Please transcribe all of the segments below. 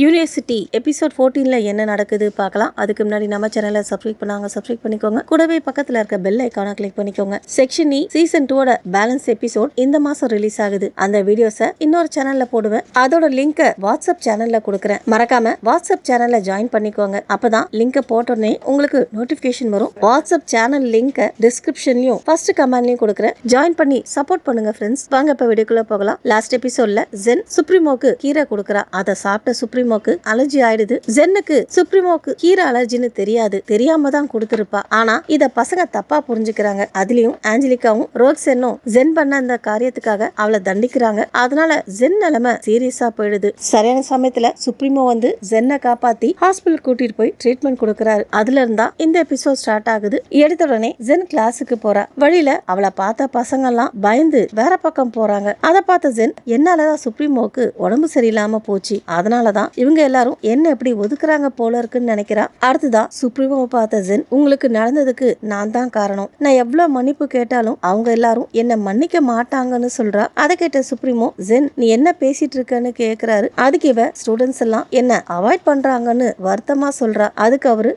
University episode 14ல என்ன நடக்குது பார்க்கலாம். அதுக்கு முன்னாடி நம்ம சேனலை சப்ஸ்கிரைப் பண்ணிக்கோங்க. கூடவே பக்கத்தில் இருக்க பெல் ஐக்கானை கிளிக் பண்ணிக்கோங்க. செக்ஷன் இ சீசன் 2 பேலன்ஸ் எபிசோட் இந்த மாசம் ரிலீஸ் ஆகுது. அந்த வீடியோஸை இன்னொரு சேனல்ல போடுவேன். அதோட லிங்கை வாட்ஸ்அப் சேனல்ல கொடுக்குறேன். மறக்காம வாட்ஸ்அப் சேனல்ல ஜாயின் பண்ணிக்கோங்க. அப்பதான் லிங்கை போட்டோடனே உங்களுக்கு நோட்டிபிகேஷன் வரும். வாட்ஸ்அப் சேனல் லிங்கை டிஸ்கிரிப்ஷன்லயும் ஃபர்ஸ்ட் கமெண்ட்லயும் கொடுக்குறேன். ஜாயின் பண்ணி சப்போர்ட் பண்ணுங்க ஃப்ரெண்ட்ஸ். வாங்க இப்ப வீடியோக்குள்ள போகலாம். லாஸ்ட் எபிசோட்ல ஜென் சுப்ரீமோக்கு கீரை கொடுக்குறா. அதை சாப்பிட்ட சுப்ரீமோக்கு அலர்ஜி ஆயிடுது. ஜென்னுக்கு சுப்ரீமோக்கு கீரை அலர்ஜின்னு தெரியாது. தெரியாம தான் கொடுத்திருப்பா. ஆனா இத பசங்க தப்பா புரிஞ்சுக்கிறாங்க. அதுலயும் ஆஞ்சலிகாவும் ரோக்சென்னும் ஜென் பண்ண அந்த காரியத்துக்காக அவளை தண்டிக்கிறாங்க. அதனால ஜென் நிலைமை சீரியஸா போயிடுது. சரியான சமயத்துல சுப்ரீமோ வந்து ஜென்னை காப்பாத்தி ஹாஸ்பிட்டல் கூட்டிட்டு போய் ட்ரீட்மெண்ட் கொடுக்கறாரு. அதுல இருந்தா இந்த எபிசோட் ஸ்டார்ட் ஆகுது. எடுத்த உடனே ஜென் கிளாஸுக்கு போறா. வழியில அவளை பார்த்த பசங்க எல்லாம் பயந்து வேற பக்கம் போறாங்க. அதை பார்த்த ஜென் என்னாலதான் சுப்ரீமோக்கு உடம்பு சரியில்லாம போச்சு. அதனாலதான் இவங்க எல்லாரும் என்ன எப்படி ஒதுக்குறாங்க போல இருக்குன்னு நினைக்கிறா. அடுத்துதான் சுப்ரீமோவை பார்த்த ஜென், உங்களுக்கு நடந்ததுக்கு நான் தான் காரணம். நான் எவ்வளவு மன்னிப்பு கேட்டாலும் அவங்க எல்லாரும் என்ன மன்னிக்க மாட்டாங்கன்னு சொல்றா. அதை கேட்ட சுப்ரீமோ, ஜென் நீ என்ன பேசிட்டு இருக்கன்னு கேக்குறாரு. அதுக்கு இவ ஸ்டூடெண்ட்ஸ் எல்லாம் என்ன அவாய்ட் பண்றாங்கன்னு வருத்தமா சொல்றா. அதுக்கு அவரு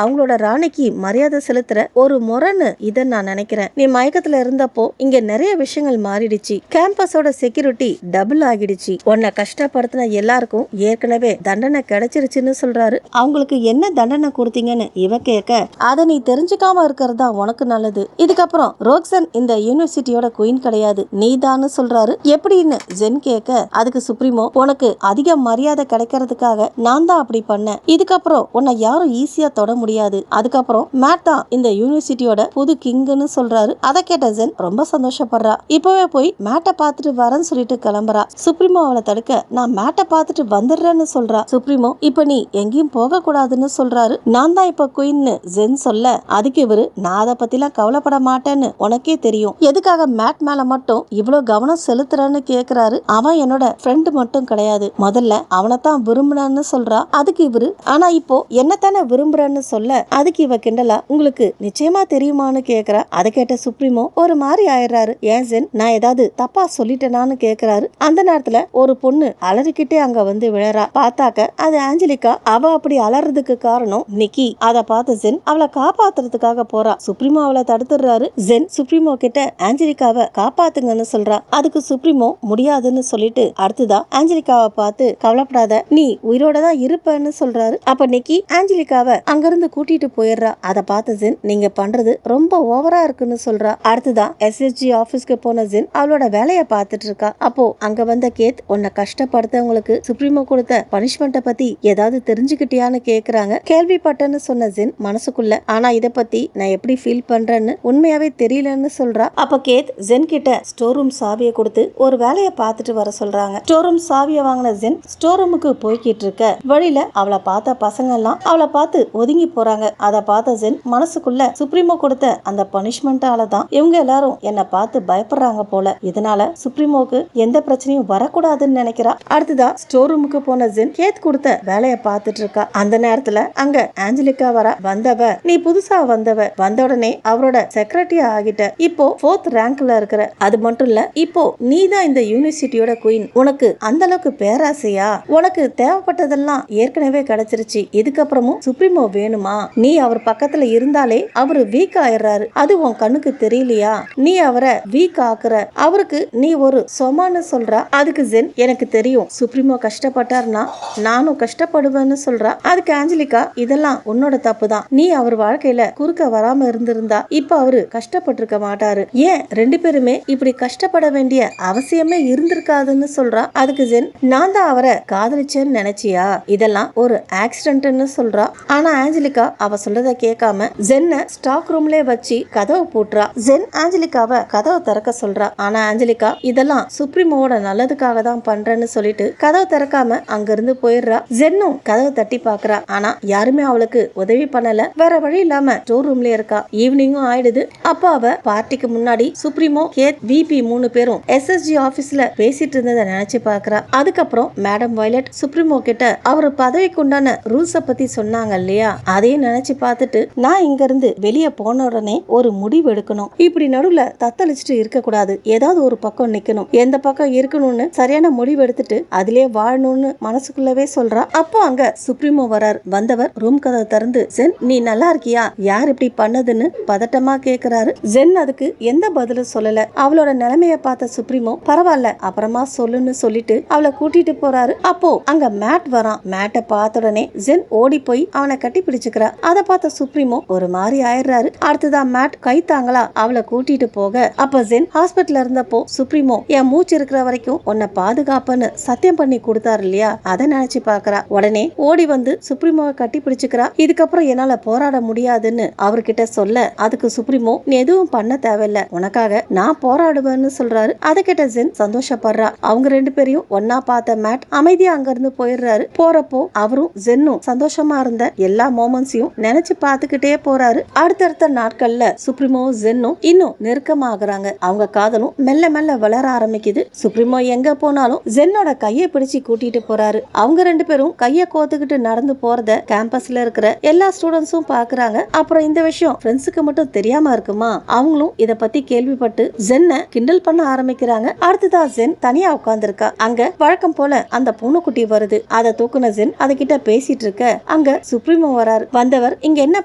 அவங்களோட ராணிக்கு மரியாதை செலுத்துற ஒரு முறைன்னு இதை நான் நினைக்கிறேன். நீ மயக்கத்துல இருந்தப்போ இங்க நிறைய விஷயங்கள் மாறிடுச்சு. கேம்பஸோட செக்யூரிட்டி டபுள் ஆகிடுச்சு. உன்னை கஷ்டப்படுத்தின எல்லாருக்கும் ஏற்கனவே தண்டனை கிடைச்சிருச்சுன்னு சொல்றாரு. அவங்களுக்கு என்ன தண்டனை கொடுத்தீங்கன்னு இவ கேட்க, அதை நீ தெரிஞ்சுக்காம இருக்கிறதா உனக்கு நல்லது. இதுக்கப்புறம் ரோக்சன் இந்த யூனிவர்சிட்டியோட குயின் கிடையாது, நீதான்னு சொல்றாரு. எப்படின்னு ஜென் கேட்க, அதுக்கு சுப்ரீமோ, உனக்கு அதிக மரியாதை கிடைக்கிறதுக்காக நான் தான் அப்படி பண்ணேன். இதுக்கப்புறம் உன்னை யாரும் ஈஸியா தொட முடியாது. அதுக்கப்புறம் மேட் தான் இந்த யூனிவர்சிட்டியோட புது கிங்னு சொல்றாரு. அதை கேட்ட ஜென் ரொம்ப சந்தோஷப்படுறா. இப்பவே போய் மேட்டை பார்த்துட்டு வரேன்னு சொல்லிட்டு கிளம்புறா. சுப்ரீமோ அவளை தடுக்க, நான் மேட்டை பார்த்துட்டு வந்துடுறேன்னு சொல்றா. சுப்ரீமோ, இப்ப நீ எங்கேயும் போக கூடாதுன்னு சொல்றாரு. நான் தான் இப்ப குயின்னு ஜென் சொல்ல, அதுக்கு இவரு, நான் அதை பத்திலாம் கவலைப்பட மாட்டேன்னு உனக்கே தெரியும். எதுக்காக மேட் மேல மட்டும் இவ்வளவு கவனம் செலுத்துறன்னு கேக்குறாரு. அவன் என்னோட ஃப்ரெண்டு மட்டும் கிடையாது, முதல்ல அவனைத்தான் விரும்புனன்னு சொல்றா. அதுக்கு இவரு, ஆனா இப்போ என்னத்தானே விரும்புறன்னு சொல்ல, அதுக்கு இவ கிண்டலா, உங்களுக்கு நிச்சயமா தெரியுமான்னு கேக்குறா. அதை கேட்ட சுப்ரீமோ ஒரு மாதிரி ஆயிடுறாரு. ஏன் ஜென், நான் ஏதாவது தப்பா சொல்லிட்டேனான்னு கேக்குறாரு. அந்த நேரத்துல ஒரு பொண்ணு அலறிக்கிட்டே அங்க வந்து விழறா. பார்த்தாக்க அது ஆஞ்சலிகா. அவ அப்படி அலறதுக்கு காரணம் நிக்கி. அதை பார்த்த ஜென் அவளை காப்பாத்துறதுக்காக போறா. சுப்ரீமோ அவளை தடுத்துறாரு. ஜென் சுப்ரீமோ கிட்ட ஆஞ்சலிகாவை காப்பாத்துங்கன்னு சொல்றா. அதுக்கு சுப்ரீமோ முடியாதுன்னு சொல்லிட்டு அடுத்ததா ஆஞ்சலிகாவை பார்த்து, கவலைப்படாத, நீ உயிரோட தான் இருப்பன்னு சொல்றாரு. அப்ப நிக்கி ஆஞ்சலிகாவை அங்கிருந்து கூட்டிட்டு போயிடுறா. அதை பார்த்த ஜென், நீங்க பண்றது ரொம்ப ஓவரா இருக்குன்னு சொல்றா. அடுத்ததான் SSG ஆபீஸ்க்கு போன ஜென் அவளோட வேலையை பார்த்துட்டு இருக்கா. அப்போ அங்க வந்த கேத், உன்னை கஷ்டப்படுத்தவங்களுக்கு சுப்ரீமோ கொடுத்த பனிஷ்மெண்ட்டை பத்தி ஏதாவது தெரிஞ்சுக்கிட்டியான்னு கேக்குறாங்க. கேள்விப்பட்டேன்னு சொன்ன ஜென் மனசுக்குள்ள, ஆனா இத பத்தி நான் எப்படி ஃபீல் பண்றேன்னு உண்மையாவே தெரியலன்னு சொல்றா. அப்ப கேத் ஜென் கிட்ட ஸ்டோர் ரூம் சாவியை கொடுத்து ஒரு வேலையை பார்த்துட்டு வர சொல்றாங்க. ஸ்டோர் ரூம் சாவியை வாங்கின ஜென் ஸ்டோர் ரூமுக்கு போய்கிட்டு இருக்க வழியில அவளை பார்த்த பசங்க எல்லாம் அவளை பார்த்து ஒதுங்கி போறாங்க. அதை பார்த்த ஜென் மனசுக்குள்ள, சுப்ரீமோ கொடுத்த அந்த பனிஷ்மெண்டால தான் இவங்க எல்லாரும் என்ன பார்த்து பயப்படுறாங்க போல. இதனால சுப்ரீமோக்கு எந்த பிரச்சனையும் வரக்கூடாதுன்னு நினைக்கிறா. அடுத்ததா ஸ்டோர் ரூமுக்கு போன ஜென் கேத் கொடுத்த வேலையை பார்த்துட்டு இருக்கா. அந்த நேரத்துல அங்க ஆஞ்சலிகா வந்தவ, நீ புதுசா வந்த உடனே அவரோட செக்ரட்டரி ஆகிட்ட. இப்போ 4th ரேங்க்ல இருக்கிற. அது மட்டும் இல்ல, இப்போ நீ தான் இந்த யூனிவர்சிட்டியோட குயின். உனக்கு அந்த அளவுக்கு பேராசையா? உனக்கு தேவைப்பட்டதெல்லாம் ஏற்கனவே கிடைச்சிருச்சு. இதுக்கப்புறமும் சுப்ரீமோ வேணுமா? நீ அவர் பக்கத்துல இருந்தாலே அவரு வீக் ஆயிடுறாரு. அது உன் கண்ணுக்கு தெரியலையா? நீ அவரை வீக் ஆக்குற. அவருக்கு நீ ஒரு சொமான்னு சொல்றா. அதுக்கு ஜென், எனக்கு தெரியும் சுப்ரீமோ கஷ்டப்பட்டார்னா நானும் கஷ்டப்படுவேன்னு சொல்றா. அதுக்கு ஆஞ்சலிகா, இதெல்லாம் உன்னோட தப்பு தான். நீ அவர் வாழ்க்கையில குறுக்க வராம இருந்திருந்தா இப்ப அவரு கஷ்டப்பட்டிருக்க மாட்டாரு. ஏன் ரெண்டு பேருமே இப்படி கஷ்டப்பட வேண்டிய அவசியமே இருந்திருக்காதுன்னு சொல்றா. அதுக்கு ஜென், நான் தான் அவரை காதலிச்சேன்னு நினைச்சியா? இதெல்லாம் ஒரு ஆக்சிடென்ட்னு சொல்றா. ஆனா ஆஞ்சலிகா அவ சொல்றத கேட்காம ஜென்னை ஸ்டாக் ரூம்ல வச்சு கதவை பூட்டுறா. ஜென் ஆஞ்சலிகாவை கதவை திறக்க சொல்றா. ஆனா ஆஞ்சலிகா, இதெல்லாம் சுப்ரீமோட நல்லதுக்காக தான் பண்றேன்னு சொல்லிட்டு கதவை திறக்காம அங்க இருந்து போயிடுறா. ஜென்னும் கதவை தட்டி பாக்குறா. ஆனா யாருமே அவளுக்கு உதவி பண்ணல. வேற வழி இல்லாம ஸ்டோர் ரூம்ல இருக்கா. ஈவினிங்கும் ஆயிடுது. அப்ப அவ பார்ட்டிக்கு முன்னாடி சுப்ரீமோ, கேத், VP 3 பேரும் SSG ஆபீஸ்ல பேசிட்டு இருந்ததை நினைச்சு பாக்குறா. அதுக்கப்புறம் மேடம் வயலட் சுப்ரீமோ கிட்ட அவர் பதவிக்கு உண்டான ரூல்ஸ பத்தி சொன்னாங்க இல்லையா, அதையும் நினைச்சு பார்த்துட்டு, நான் இங்க இருந்து வெளியே போன உடனே ஒரு முடிவு எடுக்கணும். இப்படி நடுவுல தத்தளிச்சுட்டு இருக்க கூடாது. ஏதாவது ஒரு பக்கம் நிக்கணும். எந்த பக்கம் இருக்கணும்னு சரியான முடிவு எடுத்துட்டு அதிலே வாழணும்னு மனசுக்குள்ளவே சொல்றா. அப்போ அங்க சுப்ரீமோ வரார். வந்தவர் ரூம் கதவை திறந்து ஜென் நீ நல்லா இருக்கியா, யார் இப்படி பண்ணதுன்னு பதட்டமா கேக்குறாரு. ஜென் அதுக்கு எந்த பதிலும் சொல்லல. அவளோட நிலைமைய பார்த்த சுப்ரீமோ பரவாயில்ல அப்புறமா சொல்லுன்னு சொல்லிட்டு அவளை கூட்டிட்டு போறாரு. அப்போ அங்க மேட் வரான். மேட்டை பார்த்த உடனே ஜென் ஓடி போய் அவனை கட்டி பிடிச்சுக்கிறா. அதை பார்த்த சுப்ரீமோ ஒரு மாதிரி ஆயிடுறாரு. அடுத்ததான் மேட் கை தாங்களா அவளை கூட்டிட்டு போக அப்ப ஜென் ஹாஸ்பிட்டல்ல இருந்தப்போ சுப்ரீமோ என் மூச்சு இருக்கிற வரைக்கும் உன்னை பாதுகாப்புன்னு சத்தியம் பண்ணி கொடுத்தாரு இல்லையா, அதை நினைச்சு பாக்குறா. உடனே ஓடி வந்து சுப்ரீமோவை கட்டி பிடிச்சுக்கிறா. இதுக்கப்புறம் என்னால போராட முடியாதுன்னு அவர்கிட்ட சொல்ல அதுக்கு சுப்ரீமோ நீ எதுவும் பண்ண தேவையில்ல, உனக்காக நான் போராடுவேன்னு சொல்றாரு. அதை கேட்ட ஜென் சந்தோஷப்படுறா. அவங்க ரெண்டு பேரையும் ஒன்னா பார்த்த மேட் அமைதியா அங்க இருந்து போயிடுறாரு. போறப்போ அவரும் ஜென்னும் சந்தோஷமா இருந்த எல்லா மொமெண்ட்ஸையும் நினைச்சு பார்த்துக்கிட்டே போறாரு. அடுத்தடுத்த நாட்கள்ல சுப்ரீமோ ஜென்னும் இன்னும் நெருக்கமாகறாங்க. அவங்க காதலும் மெல்ல மெல்ல வளர ஆரம்பிக்குது. சுப்ரீமோ எங்க போனாலும் ஜென்னோட கையை பிடிச்சு கூட்டிட்டு போறாரு. அவங்க ரெண்டு பேரும் கைய கோத்துக்கிட்டு நடந்து போறத கேம்பஸ்ல இருக்கிற எல்லா ஸ்டூடெண்ட்ஸும் பாக்குறாங்க. அப்புறம் இந்த விஷயம் ஃப்ரெண்ட்ஸுக்கு மட்டும் தெரியாம இருக்குமா, அவங்களும் இத பத்தி கேள்விப்பட்டு ஜென்னை கிண்டல் பண்ண ஆரம்பிக்கிறாங்க. அடுத்ததா ஜென் தனியா உட்கார்ந்துருக்கா. அங்க வழக்கம் போல அந்த பூனைக்குட்டி வருது. அதை தூக்குன ஜென் அதுகிட்ட பேசிட்டு இருக்க அங்க சுப்ரீமோ வராரு. வந்தவர் இங்க என்ன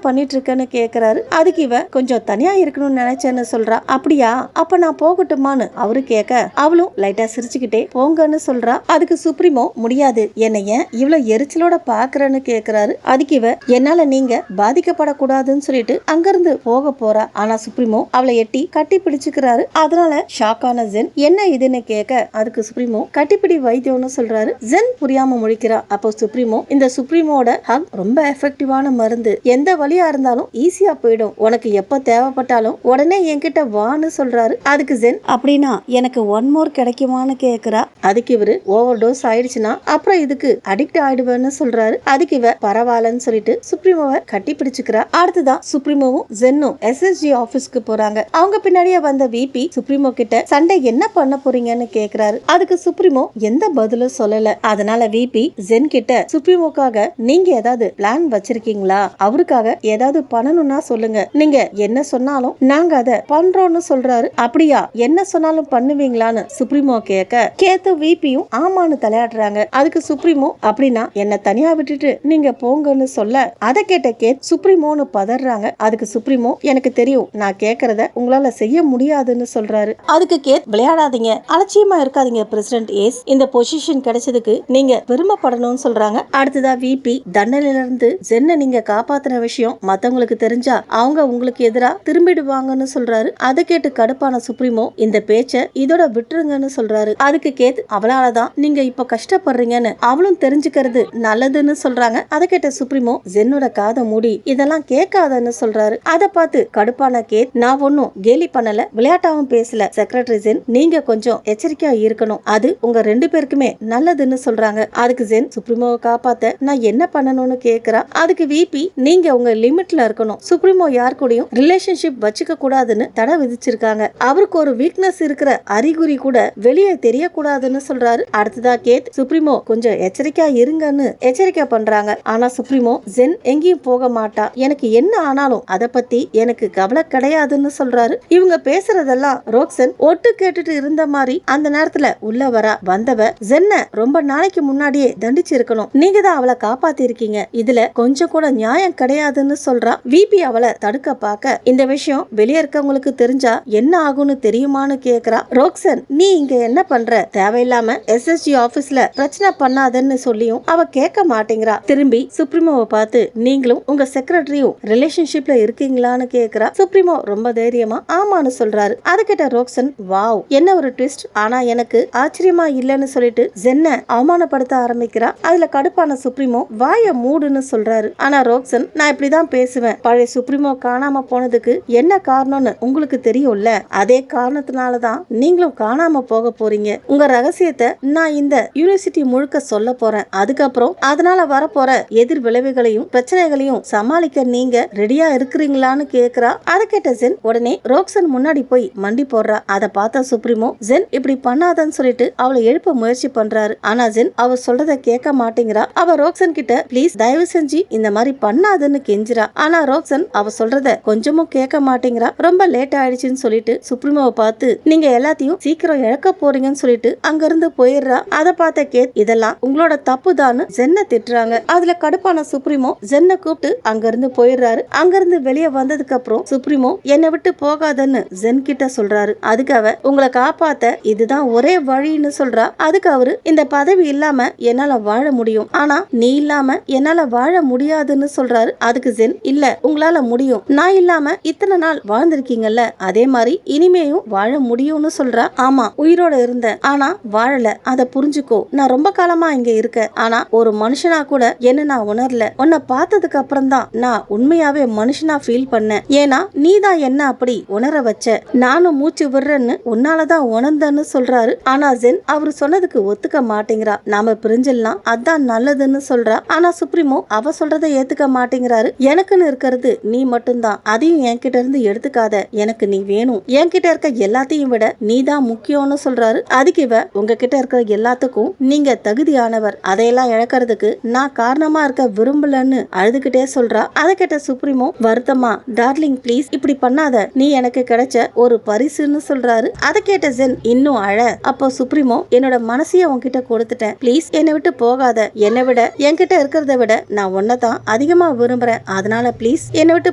பண்ணிட்டு இருக்கன்னு கேக்குறாரு. அதுக்கு இவ கொஞ்சம் தனியா இருக்கணும்னு நினைச்சேன்னு சொல்றா. அப்படியா, அப்ப நான் போகட்டுமான்னு அவரு கேட்க அவளும் லைட்டா சிரிச்சுக்கிட்டே போங்கன்னு சொல்றா. அதுக்கு சுப்ரீமோ முடியாது, என்னை ஏன் இவ்வளவு எரிச்சலோட பாக்குறன்னு கேக்குறாரு. அதுக்கு இவ என்னால நீங்க பாதிக்கப்படக்கூடாதுன்னு சொல்லிட்டு அங்கிருந்து போக போறா. ஆனா சுப்ரீமோ அவளை எட்டி கட்டி பிடிச்சுக்கிறாரு. அதனால ஷாக்கான ஜென் என்ன இதுன்னு கேட்க அதுக்கு சுப்ரீமோ கட்டிப்பிடி வைத்தியம்னு சொல்றாரு. ஜென் புரியாம முழிக்கிறா. அப்போ சுப்ரீமோ இந்த சுப்ரீமோட ஹக் ரொம்ப எஃபெக்டிவான மருந்து, எந்த வழியா இருந்தாலும் ஈஸியா போயிடும், உனக்கு எப்ப தேவைப்பட்டாலும் உடனே என்கிட்ட வான்னு சொல்றாரு. அதுக்கு ஜென் அப்படின்னா எனக்கு ஒன் மோர் கிடைக்குமான்னு கேக்குறா. அதுக்கு இவரு ஓவர் டோஸ் ஆயிடுச்சுன்னா அப்புறம் இதுக்கு அடிக்ட் ஆயிடுவேன்னு சொல்றாரு. அதுக்கு இவ பரவாயில்லன்னு சொல்லிட்டு சுப்ரீமோவை கட்டி பிடிச்சுக்கிறா. அடுத்துதான் சுப்ரீமோவும் ஜென்னும் எஸ்எஸ்ஜி ஆபீஸ்க்கு போறாங்க. அவங்க பின்னாடியே வந்த விபி சுப்ரீமோ கிட்ட சண்டை என்ன பண்ண போறீங்கன்னு கேக்குறாரு. அதுக்கு சுப்ரீமோ எந்த பதிலும் சொல்லல. அதனால விபி ஜென் கிட்ட சுப்ரீமோக்காக நீங்க ஏதாவது பிளான் வச்சிருக்கீங்களா, அவருக்காக ஏதாவது பண்ணணும்னா சொல்லுங்க, நீங்க என்ன சொன்னாலும் நாங்க அதை பண்றோம்னு சொல்றாரு. அப்படியா, என்ன சொன்னாலும் பண்ணுவீங்களான்னு சுப்ரீமோ கேட்க கேத்து விபியும் ஆமான்னு தலையாடுறாங்க. அதுக்கு சுப்ரீமோ அப்படின்னா என்ன தனியா விட்டுட்டு நீங்க போங்கன்னு சொல்ல அதை கேட்ட கேத் சுப்ரீமோன்னு பதறாங்க. அதுக்கு சுப்ரீமோ எனக்கு தெரியும் நான் கேக்குறத உங்களால செய்ய முடியாதுன்னு சொல்றாரு. அதுக்கு கேத் விளையாடாதீங்க, அலட்சியமா இருக்காதீங்க பிரசிடென்ட் ஏஸ், இந்த பொசிஷன் கிடைச்சதுக்கு நீங்க பெருமைப்படணும்னு சொல்றாங்க. அடுத்ததா விபி தண்டனையில இருந்து ஜென்னை நீங்க காப்பாத்தின விஷயம் மத்தவங்களுக்கு தெரிஞ்சா அவங்க உங்களுக்கு எதிரா திரும்பிடுவாங்கன்னு சொல்றாரு. அதை கேட்டு கடுப்பான சுப்ரீமோ இந்த பேச்ச இதோட விட்டுருங்கன்னு சொல்றாரு. அதுக்கு கேத் அவளாலதான் நீங்க இப்ப கஷ்டப்படுறீங்கன்னு அவளும் தெரிஞ்சுக்கிறது நல்லதுன்னு சொல்றாங்க. அதை கேட்ட சுப்ரீமோ ஜென்னோட காதை மூடி இதெல்லாம் கேட்காதன்னு சொல்றாரு. அதை பார்த்து கடுப்பான கேத் நான் ஒன்னும் கேலி பண்ணல, விளையாட்டாவும் பேசல, செக்ரட்டரி ஜென் நீங்க கொஞ்சம் எச்சரிக்கையா இருக்கணும், அது உங்க ரெண்டு பேருக்குமே நல்லதுன்னு சொல்றாங்க. அதுக்கு ஜென் சுப்ரீமோவை காப்பாத்த நான் என்ன பண்ணணும்னு கேக்குறா. அதுக்கு விபி நீங்க உங்க லிமிட்ல இருக்கணும், சுப்ரீமோ யார் கூடயும் ரிலேஷன்ஷிப் வச்சுக்க கூடாதுன்னு தடை விதிச்சிருக்காங்க, அவருக்கு ஒரு வீக்னஸ் இருக்கிற அறிகுறி கூட வெளியே தெரியக்கூடாதுன்னு சொல்றாரு. அடுத்ததா கேத் சுப்ரீமோ கொஞ்சம் எச்சரிக்கையா இருங்கன்னு எச்சரிக்கை பண்றாங்க. ஆனா சுப்ரீமோ ஜென் எங்கேயும் போக மாட்டா, எனக்கு என்ன ஆனாலும் அதை பத்தி எனக்கு கவலை கிடையாதுன்னு சொல்றாரு. இவங்க பேசுறதெல்லாம் ரோக்சன் ஒட்டு கேட்டுட்டு இருந்த மாதிரி அந்த நேரத்துல உள்ள வரா. வந்தவ ஜென்னை ரொம்ப நாளைக்கு முன்னாடியே தண்டிச்சிருக்கணும், நீங்க தான் அவளை காப்பாத்தி இருக்கீங்க, இதுல கொஞ்சம் கூட நியாயம் கிடையாதுன்னு சொல்றா. விபி அவளை தடுக்க பார்க்க இந்த விஷயம் வெளியே இருக்கவங்களுக்கு தெரிஞ்சா என்ன ஆகும்னு தெரியுமான்னு கேக்குறா. ரோக்சன் நீ இங்க என்ன பண்ற, தேவையில்லாம எஸ்எஸ்ஜி ஆபீஸ்ல பிரச்சனை பண்ணாதன்னு சொல்லியும் அவ கேட்க மாட்டேங்கிறா. திரும்பி சுப்ரீமோவை பார்த்து நீங்களும் உங்க செக்ரட்டரியும் ரிலேஷன்ஷிப்ல இருக்கீங்களான்னு கேக்குறா. சுப்ரீமோ ரொம்ப தைரியமா ஆமான்னு சொல்றாரு. அது கேட்ட ரோக்சன் வாவ் என்ன ஒரு ட்விஸ்ட், ஆனா எனக்கு ஆச்சரியமா இல்லன்னு சொல்லிட்டு ஜென்னை அவமானப்படுத்த ஆரம்பிக்கிறா. அதுல கடுப்பான சுப்ரீமோ வாய மூடுன்னு சொல்றாரு. ஆனா ரோக்சன் நான் இப்படிதான் பேசுவேன், பழைய சுப்ரீமோ காணாம போனதுக்கு என்ன காரணம்னு உங்களுக்கு தெரியும்ல, அதே காரணத்தினாலதான் நீங்களும் காணாம போக போறீங்க, உங்க ரகசியத்தை நான் இந்த யூனிவர்சிட்டி முழுக்க சொல்ல போறேன், அதுக்கப்புறம் அதனால வரப்போற எதிர் விளைவுகளையும் பிரச்சனைகளையும் சமாளிக்க நீங்க ரெடியா இருக்கிறீங்களான்னு கேக்குறா. அதை கேட்ட ஜென் உடனே ரோக்சன் முன்னாடி போய் மண்டி போடுறா. அதை பார்த்தா சுப்ரீமோ ஜென் இப்படி பண்ணாதன்னு சொல்லிட்டு அவளை எழுப்ப முயற்சி பண்றாரு. ஆனா ஜென் அவ சொல்றத கேட்க மாட்டேங்கிறா. அவ ரோக்சன் கிட்ட ப்ளீஸ் தயவு செஞ்சு இந்த மாதிரி பண்ணாதன்னு கெஞ்சிரா. ஆனா ரோக்சன் அவ சொல்றத கொஞ்சமும் கேட்க மாட்டேங்கிறா. ரொம்ப லேட் ஆயிடுச்சுன்னு சொல்லிட்டு சுப்ரீமோவை பார்த்து நீங்க எல்லாத்தையும் சீக்கிரம் இழக்க போறீங்கன்னு சொல்லிட்டு அங்க இருந்து போயிடுறா. அதை பார்த்த கேத் இதெல்லாம் உங்களோட தப்பு தான் ஜென்னை திட்டுறாங்க. அதுல கடுப்பான சுப்ரீமோ ஜென்னை கூப்பிட்டு அங்க இருந்து போயிடுறாரு. அங்க இருந்து வெளியே வந்ததுக்கு அப்புறம் சுப்ரீமோ என்னை விட்டு போகாதன்னு ஜென் கிட்ட சொல்றாரு. அதுக்கு அவ உங்களை காப்பாத்த இதுதான் ஒரே வழின்னு சொல்றா. அதுக்கு அவரு இந்த பதவி இல்லாம என்னால வாழ முடியும், ஆனா நீ இல்லாம என்னால வாழ முடியாதுன்னு சொல்றாரு. அதுக்கு ஜென் இல்ல உங்களால முடியும், நான் இல்லாம இத்தனை நாள் வாழ்ந்திருக்கீங்கல்ல அதே மாதிரி இனிமேயும் வாழ முடியும்னு சொல்றா. ஆமா உயிரோட இருந்தேன் ஆனா வாழல, அத புரிஞ்சுக்கோ. நான் ரொம்ப காலமா இங்க இருக்கேன், ஆனா ஒரு மனுஷனா கூட என்ன நான் உணரல. உன்னை பார்த்ததுக்கு அப்புறம் தான் நான் உண்மையாவே மனுஷனா ஃபீல் பண்ணேன். ஏன்னா நீ தான் என்ன அப்படி உணர வச்ச. நானும் மூச்சு விடுறேன்னு உன்னாலதான் உணர்ந்தன்னு சொல்றாரு. ஆனா ஜென் அவரு சொன்னதுக்கு ஒத்துக்க மாட்டேங்கிறா. நாம பிரிஞ்சிடலாம் அதான் நல்லதுன்னு சொல்றா. ஆனா சுப்ரீமோ அவ சொல்றதை ஏத்துக்க மாட்டேங்கிறாரு. எனக்குன்னு இருக்கிறது நீ மட்டும்தான், அதையும் என்கிட்ட இருந்து எடுத்துக்காத, எனக்கு நீ வேணும், என்கிட்ட இருக்க எல்லாத்தையும் விட நீ தான் முக்கியம்னு சொல்றாரு. அதுக்கு இவ உங்ககிட்ட இருக்கிற எல்லாத்துக்கும் நீங்க தகுதியானவர், அதையெல்லாம் இழக்கிறதுக்கு நான் காரணமா இருக்க விரும்பலன்னு அழுதுகிட்டே சொல்றா. அதை கேட்ட சுப்ரீமோ வருத்தமா டார்லிங் ப்ளீஸ் இப்படி பண்ணாத, நீ எனக்கு கிடைச்ச ஒரு பரிசுன்னு சொல்றாரு. அதை கேட்ட ஜென் இன்னும் அழ. அப்போ சுப்ரீமோ என்னோட மனசைய உன்கிட்ட கொடுத்துட்டேன், ப்ளீஸ் என்னை விட்டு போகாத, என்னை விட என்கிட்ட இருக்கிறத விட நான் உன்னதான் அதிகமா விரும்புறேன், அதனால ப்ளீஸ் என்னை விட்டு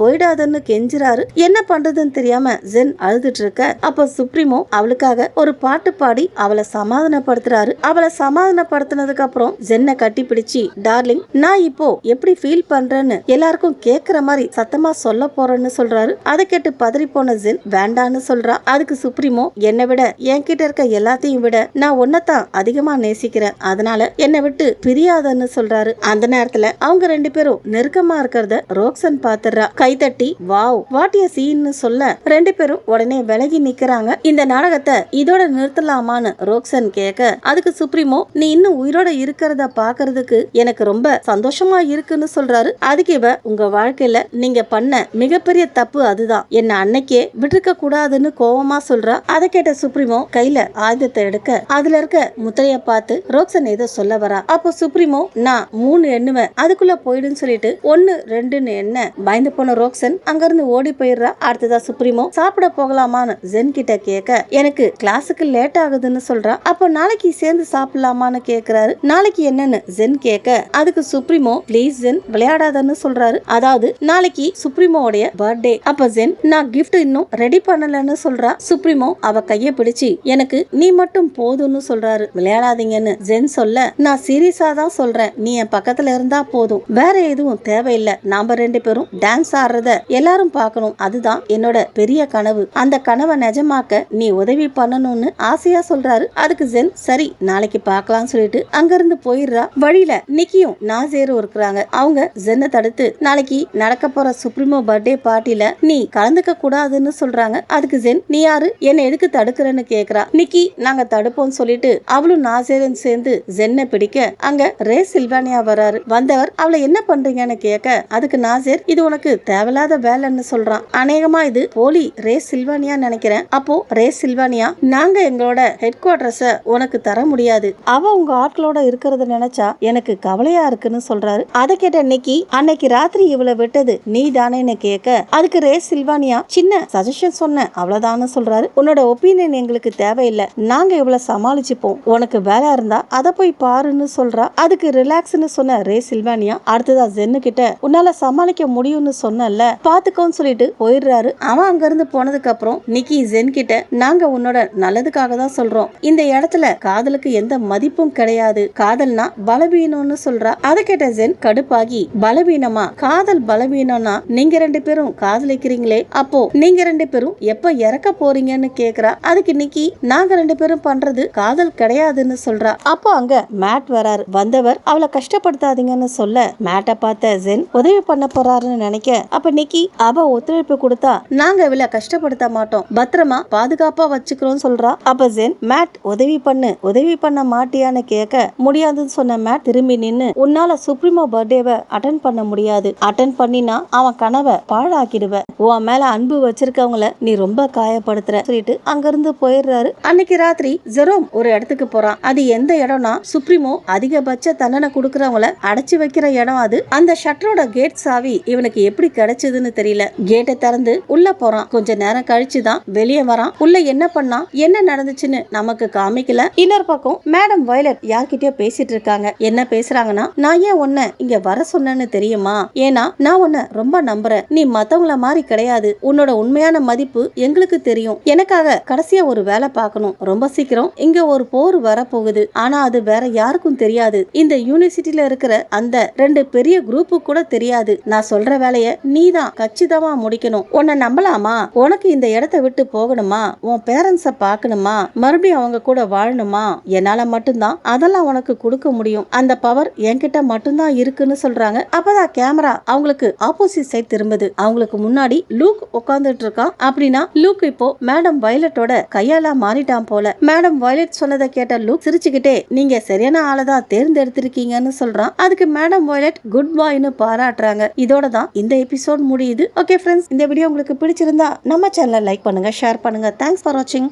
போயிடாதன்னு கெஞ்சுறாரு. என்ன பண்றதுன்னு தெரியாம ஜென் அழுதுட்டு இருக்க அப்போ சுப்ரீமோ அவளுக்காக ஒரு பாட்டு பாடி அவளை சமாதானப்படுத்துறாரு. அவளை சமாதானப்படுத்தினதுக்கு அப்புறம் ஜென்னை கட்டி பிடிச்சி டார்லிங் நான் இப்போ எப்படி ஃபீல் பண்றேன்னு எல்லாருக்கும் கேக்குற மாதிரி சத்தமா சொல்ல போறேன்னு சொல்றாரு. அதை கேட்டு பதறி போன ஜென் வேண்டான்னு சொல்றா. அதுக்கு சுப்ரீமோ என்னை விட என்கிட்ட இருக்க எல்லாத்தையும் விட நான் உன்னதான் அதிகமா நேசிக்கிறேன், அதனால என்னை விட்டு பிரியாதன்னு சொல்றாரு. அந்த நேரத்துல அவங்க ரெண்டு பேரும் நெருக்கமா இருக்கிறத ரோக்சன் பாத்துறா. கைதட்டி வாவ் வாட் எ சீன்னு சொல்ல ரெண்டு பேரும் உடனே விலகி நிக்கிறாங்க. இந்த நாடகத்தை இதோட நிறுத்தலாமான்னு ரோக்சன் கேட்க அதுக்கு சுப்ரீமோ நீ இன்னும் உயிரோட இருக்கிறத பாக்குறதுக்கு எனக்கு ரொம்ப சந்தோஷமா இருக்குன்னு சொல்றாரு. அதுக்கு இவ உங்க வாழ்க்கையில நீங்க பண்ண மிகப்பெரிய தப்பு அதுதான், என்ன அன்னைக்கே விட்டுருக்க கூடாதுன்னு கோவமா சொல்றா. அதை கேட்ட சுப்ரீமோ கையில ஆயுதத்தை எடுக்க அதுல இருக்க முத்திரைய பார்த்து ரோக்சன் ஏதோ சொல்ல வரா. அப்போ சுப்ரீமோ நான் 3 எண்ணுவேன் அதுக்குள்ள போயிடுன்னு சொல்லிட்டு 1 2ன்னு எண்ண பயந்து போன ரோக்சன் அங்க இருந்து ஓடி போயிடுறா. அடுத்ததா சுப்ரீமோ சாப்பிட போகலாமான்னு ஜென் கிட்ட கேட்க எனக்கு கிளாஸுக்கு லேட் ஆகுதுன்னு சொல்றா. அப்போ நாளைக்கு சேர்ந்து சாப்பிடலாமான்னு கேக்குறாரு. நாளைக்கு என்னன்னு ஜென் கேட்க அதுக்கு சுப்ரீமோ ப்ளீஸ் ஜென் விளையாடாதன்னு சொல்றாரு. அதாவது நாளைக்கு சுப்ரீமோடைய பர்த்டே. அப்ப ஜென் நான் கிஃப்ட் இன்னும் ரெடி பண்ணலன்னு சொல்றா. சுப்ரீமோ அவ கைய பிடிச்சி எனக்கு நீ மட்டும் போதும்னு சொல்றாரு. விளையாடாதீங்கன்னு ஜென் சொல்ல நான் சீரியஸா தான் சொல்றேன், நீ என் பக்கத்துல இருந்தா போதும், வேற எதுவும் தேவையில்லை, நாம ரெண்டு பேரும் டான்ஸ் ஆடுறத எல்லாரும் பார்க்கணும், அதுதான் என்னோட பெரிய கனவு, அந்த கனவை நிஜமாக்க நீ உதவி பண்ணணும்னு ஆசையா சொல்றாரு. அதுக்கு ஜென் சரி நாளைக்கு பார்க்கலாம் சொல்லிட்டு அங்க இருந்து போயிடுறா. வழியில நிக்கியும் நாசேரும் இருக்கிறாங்க. அவங்க ஜென்னை தடுத்து நாளைக்கு நடக்க போற சுப்ரீமோ பர்த்டே பார்ட்டில நீ கலந்துக்க கூடாதுன்னு சொல்றாங்க. அதுக்கு ஜென் நீ யாரு என்ன எதுக்கு தடுக்கிறன்னு கேக்குறா. நிக்கி நாங்க தடுப்போம் சொல்லிட்டு அவளும் நாசேரும் சேர்ந்து ஜென்னை பிடிக்க அங்க ரே சில்வானியா வராரு. வந்தவர் அவளை என்ன பண்றீங்கன்னு கேட்க அதுக்கு நாசேர் இது உனக்கு தேவையில்லாத வேலைன்னு சொல்றான். அநேகமா இது போலி ரே சில்வானியா நினைக்கிறேன். அப்போ ரே சில்வானியா நாங்க எங்களோட ஹெட் குவார்டர்ஸ உனக்கு தர முடியாது, அவ உங்க ஆட்களோட இருக்கிறத நினைச்சா எனக்கு கவலையா இருக்குன்னு சொல்றாரு. அதை கேட்ட நிக்கி அன்னைக்கு ராத்திரி இவளை விட்டது நீ தானேன்னு கேட்க அதுக்கு ரே சில்வானியா சின்ன சஜஷன் சொன்ன அவ்வளவுதான்னு சொல்றாரு. உன்னோட ஒப்பீனியன் எங்களுக்கு தேவையில்லை, நாங்க இவ்வளவு சமாளிச்சுப்போம், உனக்கு வேலை இருந்தா அதை போய் பாருன்னு சொல்றா. அதுக்கு ரிலாக்ஸ்னு சொன்ன ரே சில்வானியா அடுத்ததா ஜென்னு கிட்ட உன்னால சமாளிக்க முடியும்னு சொன்னல பாத்துக்கோன்னு சொல்லிட்டு போயிடுறாரு. அவன் அங்க இருந்து போனதுக்கு அப்புறம் நிக்கி ஜென் கிட்ட நாங்க உன்னோட நல்லதுக்காக தான் சொல்றோம், இந்த இடத்துல காதலுக்கு எந்த மதிப்பும் கிடையாது, காதல்னா பலவீனம்னு சொல்றா. அதை கேட்ட ஜென் கடுப்பாகி பலவீனமா, காதல் பலவீனம்னா நீங்க ரெண்டு பேரும் காதலிக்கிறீங்களே அப்போ நீங்க ரெண்டு பேரும் எப்ப இறக்க போறீங்கன்னு கேக்குறா. அதுக்கு நிக்கி நாங்க ரெண்டு பேரும் பண்றது காதல் கிடையாதுன்னு சொல்றா. அப்போ அங்க மேட் வராரு. வந்தவர் அவளை கஷ்டப்படுத்தாதீங்கன்னு சொல்ல மேட்டை பார்த்த ஜென் உதவி பண்ண போறாருன்னு நினைக்க அப்ப நிக்கி அவ ஒத்துழைப்பு கொடுத்தா நாங்க இவளை கஷ்டப்படுத்த மாட்டோம், பத்திரமா பாதுகாப்பா வச்சுக்கிறோம் சொல்றா. அப்ப ஜென் மேட் உதவி பண்ண மாட்டியான்னு கேட்க முடியாதுன்னு சொன்ன மேட் திரும்பி நின்னு உன்னால சுப்ரீமோ பர்த்டேவை அட்டன் பண்ண முடியாது, அட்டன் பண்ணினா அவன் கனவை பாழாக்கிடுவ, உன் மேல அன்பு வச்சிருக்கவங்கள நீ ரொம்ப காயப்படுத்துற சொல்லிட்டு அங்க இருந்து போயிடுறாரு. அன்னைக்கு ராத்திரி ஜெரோம் ஒரு இடத்துக்கு போறான். அது எந்த இடம்னா சுப்ரீமோ அதிகபட்ச தண்டனை கொடுக்கறவங்கள அடைச்சு வைக்கிற இடம் அது. அந்த ஷட்டரோட கேட் சாவி இவனுக்கு எப்படி கிடைச்சதுன்னு தெரியல. கேட்டை திறந்து உள்ள போறான். கொஞ்ச நேரம் கழிச்சுதான் வெளியே வரான். உள்ள என்ன பண்ணா என்ன நடந்துச்சுன்னு நமக்கு காமிக்கல. இன்னொரு பக்கம் மேடம் வயலட் வயலட் யார்கிட்டயோ பேசிட்டு இருக்காங்க. என்ன பேசுறாங்கன்னா, நான் ஏன் உன்னை இங்க வர சொன்னேன்னு தெரியுமா? ஏன்னா நான் உன்னை ரொம்ப நம்புறேன். நீ மத்தவங்கள மாதிரி கிடையாது. உன்னோட உண்மையான மதிப்பு எங்களுக்கு தெரியும். எனக்காக கடைசியா ஒரு வேலை பார்க்கணும். ரொம்ப சீக்கிரம் இங்க ஒரு போர் வரப்போகுது. ஆனா அது வேற யாருக்கும் தெரியாது. இந்த யூனிவர்சிட்டியில இருக்கிற அந்த 2 பெரிய குரூப்பு கூட தெரியாது. நான் சொல்ற வேலைய நீதான் கச்சிதமா முடிக்கணும். உன்னை நம்பலாமா? உனக்கு இந்த இடத்தை விட்டு போகணுமா? உன் பேரண்ட்ஸ பார்க்கணுமா? மறுபடியும் அவங்க கூட வாழணுமா? என்னால மட்டும்தான் அதெல்லாம் உனக்கு கொடுக்க முடியும். அந்த பவர் என்கிட்ட மட்டும்தான் இருக்குன்னு சொல்றாங்க. அப்பதான் கேமரா அவங்களுக்கு ஆப்போசிட் சைட் திரும்புது. அவங்களுக்கு முன்னாடி லூக் உட்கார்ந்துட்டு இருக்கான். அப்படின்னா லூக் இப்போ மேடம் வயலட்டோட கையால மாறிட்டான் போல. மேடம் வயலட் சொன்னதை கேட்ட லூக் சிரிச்சுக்கிட்டே, நீங்க சரியான ஆளதான் தேர்ந்தெடுத்திருக்கீங்கன்னு சொல்றான். அதுக்கு மேடம் வயலட் குட் பாய்னு பாராட்டுறாங்க. இதோட தான் இந்த எபிசோட் முடியுது. ஓகே ஃப்ரெண்ட்ஸ், இந்த வீடியோ உங்களுக்கு பிடிச்சிருந்தா நம்ம சேனலை லைக் பண்ணுங்க, ஷேர் பண்ணுங்க. தேங்க்ஸ் ஃபார் வாட்சிங்.